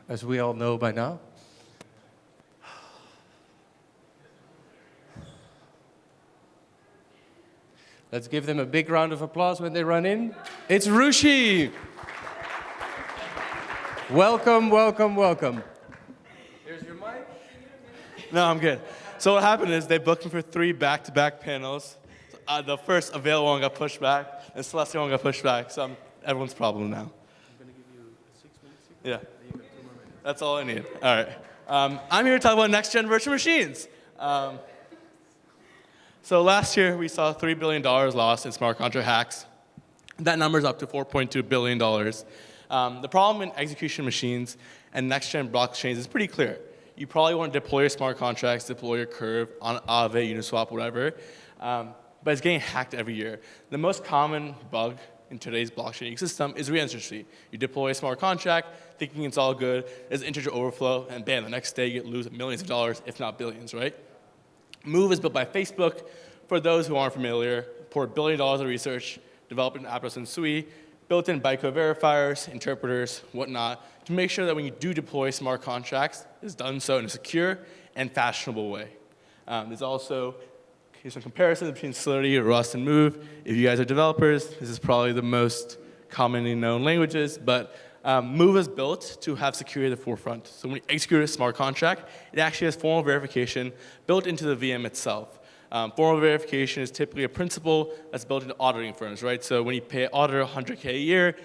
as we all know by now. Let's give them a big round of applause when they run in. It's Rushi. Welcome, welcome, welcome. Here's your mic. No, I'm good. So what happened is they booked me for 3 back-to-back panels. The first available one got pushed back, and the Celestial one got pushed back. So I'm everyone's problem now. I'm going to give you 6 minutes. Yeah. And you got 2 more minutes. That's all I need. All right. I'm here to talk about next-gen virtual machines. So last year, we saw $3 billion lost in smart contract hacks. That number is up to $4.2 billion. The problem in execution machines and next-gen blockchains is pretty clear. You probably want to deploy your smart contracts, deploy your Curve on Aave, Uniswap, whatever, but it's getting hacked every year. The most common bug in today's blockchain ecosystem is re-entry. You deploy a smart contract, thinking it's all good, there's integer overflow, and bam, the next day you lose millions of dollars, if not billions, right? Move is built by Facebook. For those who aren't familiar, poured $1 billion of research, developed an Aptos and Sui, built-in bytecode verifiers, interpreters, whatnot, to make sure that when you do deploy smart contracts, it's done so in a secure and fashionable way. There's also some comparisons between Solidity, Rust, and Move. If you guys are developers, this is probably the most commonly known languages, but Move is built to have security at the forefront. So when you execute a smart contract, it actually has formal verification built into the VM itself. Formal verification is typically a principle that's built into auditing firms, right? So when you pay an auditor $100K a year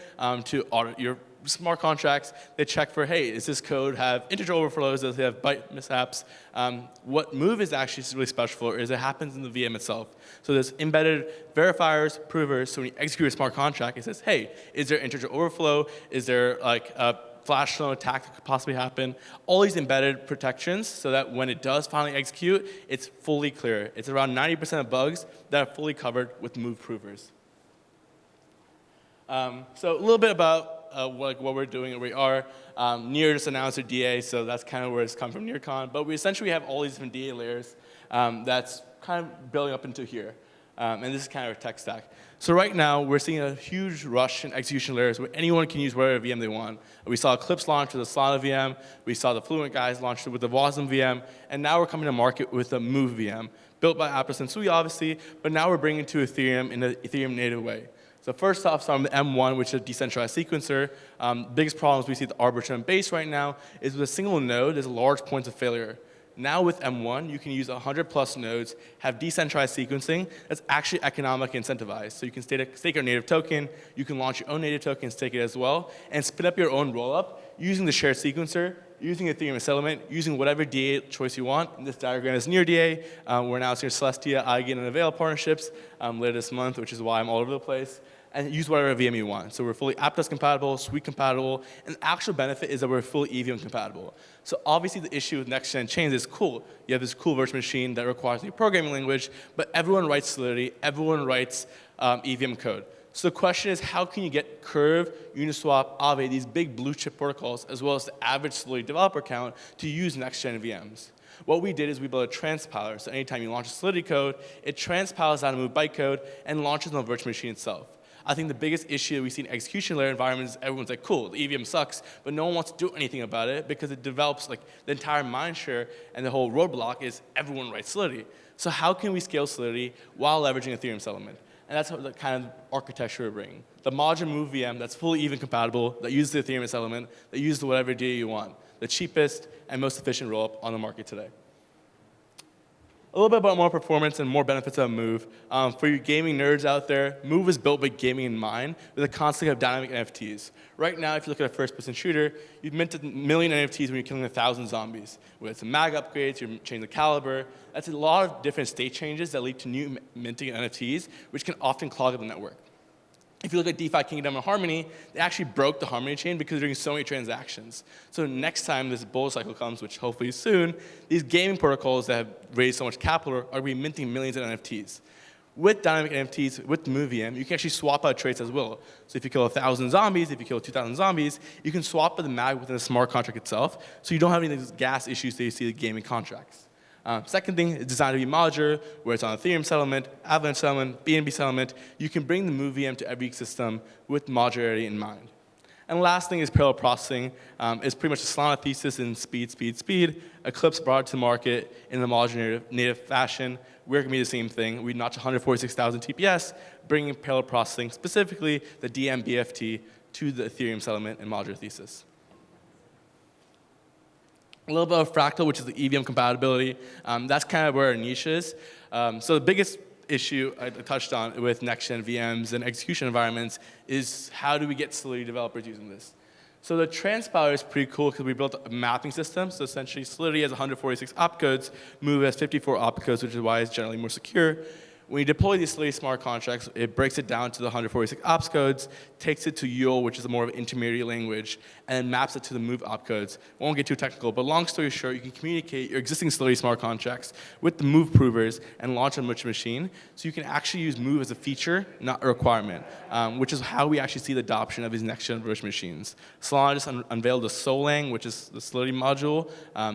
to audit your smart contracts, they check for, hey, does this code have integer overflows? Does it have byte mishaps? What Move is actually really special for is it happens in the VM itself. So there's embedded verifiers, provers, so when you execute a smart contract, it says, hey, is there integer overflow? Is there like a flash loan attack that could possibly happen? All these embedded protections so that when it does finally execute, it's fully clear. It's around 90% of bugs that are fully covered with Move provers. So a little bit about what we're doing and where we are. Near just announced their DA, so that's kind of where it's come from, NearCon. But we essentially have all these different DA layers that's kind of building up into here. And this is kind of our tech stack. So right now, we're seeing a huge rush in execution layers where anyone can use whatever VM they want. We saw Eclipse launch with the Solana VM. We saw the Fluent guys launch it with the Wasm VM. And now we're coming to market with the Move VM, built by Aptos and Sui, obviously. But now we're bringing it to Ethereum in an Ethereum native way. So first off, starting with the M1, which is a decentralized sequencer. Biggest problems we see with the Arbitrum base right now is with a single node, there's large points of failure. Now with M1, you can use 100+ nodes, have decentralized sequencing that's actually economically incentivized. So you can stake your native token, you can launch your own native token, stake it as well, and spin up your own rollup using the shared sequencer, using Ethereum settlement, using whatever DA choice you want. In this diagram is near DA. We're announcing Celestia, Eigen, and Avail partnerships later this month, which is why I'm all over the place. And use whatever VM you want. So we're fully Aptos compatible, Sui compatible, and the actual benefit is that we're fully EVM compatible. So obviously the issue with next-gen chains is cool. You have this cool virtual machine that requires a programming language, but everyone writes Solidity, everyone writes EVM code. So the question is, how can you get Curve, Uniswap, Aave, these big blue chip protocols, as well as the average Solidity developer count to use next-gen VMs? What we did is we built a transpiler. So anytime you launch a Solidity code, it transpiles out a Move bytecode and launches on the virtual machine itself. I think the biggest issue we see in execution layer environments is everyone's like, cool, the EVM sucks, but no one wants to do anything about it because it develops like the entire mindshare and the whole roadblock is everyone writes Solidity. So how can we scale Solidity while leveraging Ethereum settlement? And that's the kind of architecture we're bringing. The modular Move VM that's fully EVM compatible, that uses the Ethereum settlement, that uses whatever DA you want. The cheapest and most efficient rollup on the market today. A little bit about more performance and more benefits of Move. For you gaming nerds out there, Move is built with gaming in mind with the concept of dynamic NFTs. Right now, if you look at a first-person shooter, you've minted 1 million NFTs when you're killing 1,000 zombies. Whether it's a mag upgrades, you're changing the caliber. That's a lot of different state changes that lead to new minting NFTs, which can often clog up the network. If you look at DeFi Kingdom and Harmony, they actually broke the Harmony chain because they're doing so many transactions. So next time this bull cycle comes, which hopefully soon, these gaming protocols that have raised so much capital are going to be minting millions of NFTs. With dynamic NFTs, with the Move VM, you can actually swap out traits as well. So if you kill 1,000 zombies, if you kill 2,000 zombies, you can swap out the mag within the smart contract itself, so you don't have any of these gas issues that you see with gaming contracts. Second thing, it's designed to be modular, where it's on Ethereum settlement, Avalanche settlement, BNB settlement. You can bring the Move VM to every system with modularity in mind. And last thing is parallel processing. It's pretty much a Solana thesis in speed, speed, speed. Eclipse brought it to market in the modular native fashion. We're going to be the same thing. We notch 146,000 TPS, bringing parallel processing, specifically the DMBFT, to the Ethereum settlement and modular thesis. A little bit of Fractal, which is the EVM compatibility. That's kind of where our niche is. So the biggest issue I touched on with next-gen VMs and execution environments is how do we get Solidity developers using this? So the transpiler is pretty cool because we built a mapping system. So essentially, Solidity has 146 opcodes, Move has 54 opcodes, which is why it's generally more secure. When you deploy these Solidity smart contracts, it breaks it down to the 146 opcodes, takes it to YOL, which is a more of an intermediate language, and then maps it to the Move opcodes. Won't get too technical, but long story short, you can communicate your existing Solidity smart contracts with the Move provers and launch on which machine. So you can actually use Move as a feature, not a requirement, which is how we actually see the adoption of these next-gen virtual machines. Solana just unveiled the Solang, which is the Solidity module.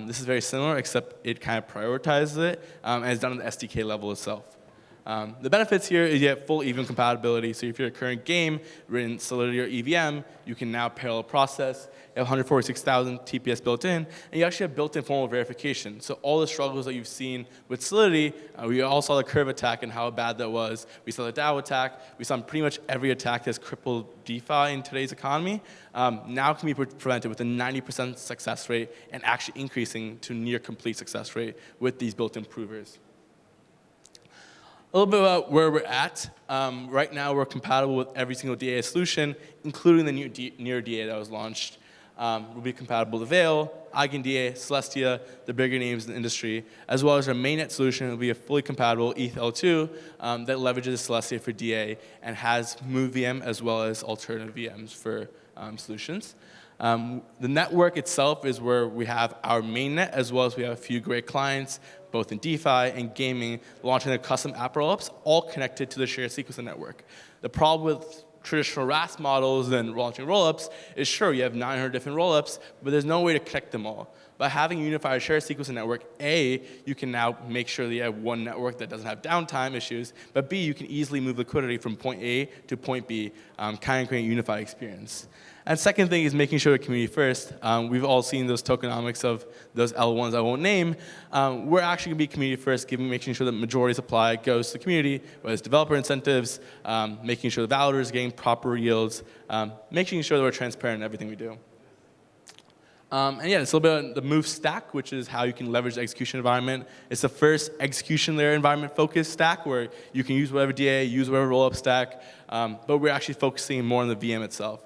This is very similar, except it kind of prioritizes it, and it's done at the SDK level itself. The benefits here is you have full EVM compatibility. So if you're a current game written Solidity or EVM, you can now parallel process. You have 146,000 TPS built in, and you actually have built-in formal verification. So all the struggles that you've seen with Solidity, we all saw the curve attack and how bad that was. We saw the DAO attack. We saw pretty much every attack that's crippled DeFi in today's economy. Now can be prevented with a 90% success rate and actually increasing to near complete success rate with these built-in provers. A little bit about where we're at. Right now, we're compatible with every single DA solution, including the new Near DA that was launched. We'll be compatible to Veil, EigenDA, Celestia, the bigger names in the industry, as well as our mainnet solution will be a fully compatible ETH-L2 that leverages Celestia for DA and has MoveVM as well as alternative VMs for solutions. The network itself is where we have our mainnet, as well as we have a few great clients, both in DeFi and gaming, launching their custom app rollups, all connected to the shared sequencing network. The problem with traditional RAS models and launching rollups is, sure, you have 900 different rollups, but there's no way to connect them all. By having a unified shared sequencing network, A, you can now make sure that you have one network that doesn't have downtime issues, but B, you can easily move liquidity from point A to point B, kind of creating a unified experience. And second thing is making sure the community first. We've all seen those tokenomics of those L1s I won't name. We're actually going to be community first, making sure that majority supply goes to the community, whether it's developer incentives, making sure the validators are getting proper yields, making sure that we're transparent in everything we do. And yeah, it's a little bit on the Move stack, which is how you can leverage the execution environment. It's the first execution layer environment focused stack where you can use whatever DA, use whatever rollup stack, but we're actually focusing more on the VM itself.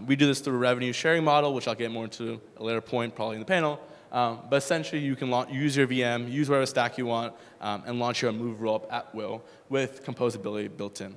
We do this through a revenue sharing model, which I'll get more into a later point, probably in the panel. But essentially, you can use your VM, use whatever stack you want, and launch your Move rollup at will with composability built in.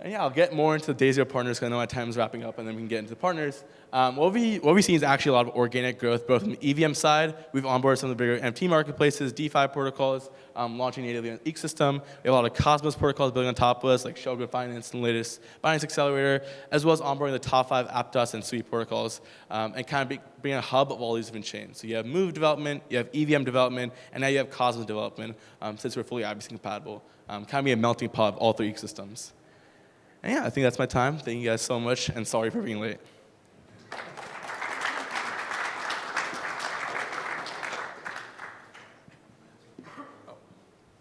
And yeah, I'll get more into the day zero partners because I know my time is wrapping up, and then we can get into the partners. What we see is actually a lot of organic growth, both on the EVM side. We've onboarded some of the bigger NFT marketplaces, DeFi protocols, launching natively on the ecosystem. We have a lot of Cosmos protocols building on top of us, like Shogun Finance and the latest Binance Accelerator, as well as onboarding the top 5 Aptos and Sui protocols, and kind of being a hub of all these different chains. So you have Move development, you have EVM development, and now you have Cosmos development, since we're fully IBC compatible. Kind of be a melting pot of all 3 ecosystems. And yeah, I think that's my time. Thank you guys so much, and sorry for being late.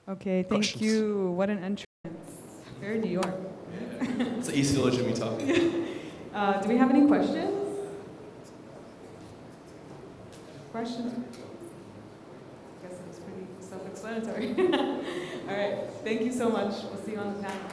Okay, thank Questions? you. What an entrance. Very New York. It's the East Village of me talking. Do we have any questions? Questions? I guess it was pretty self-explanatory. All right, thank you so much. We'll see you on the panel.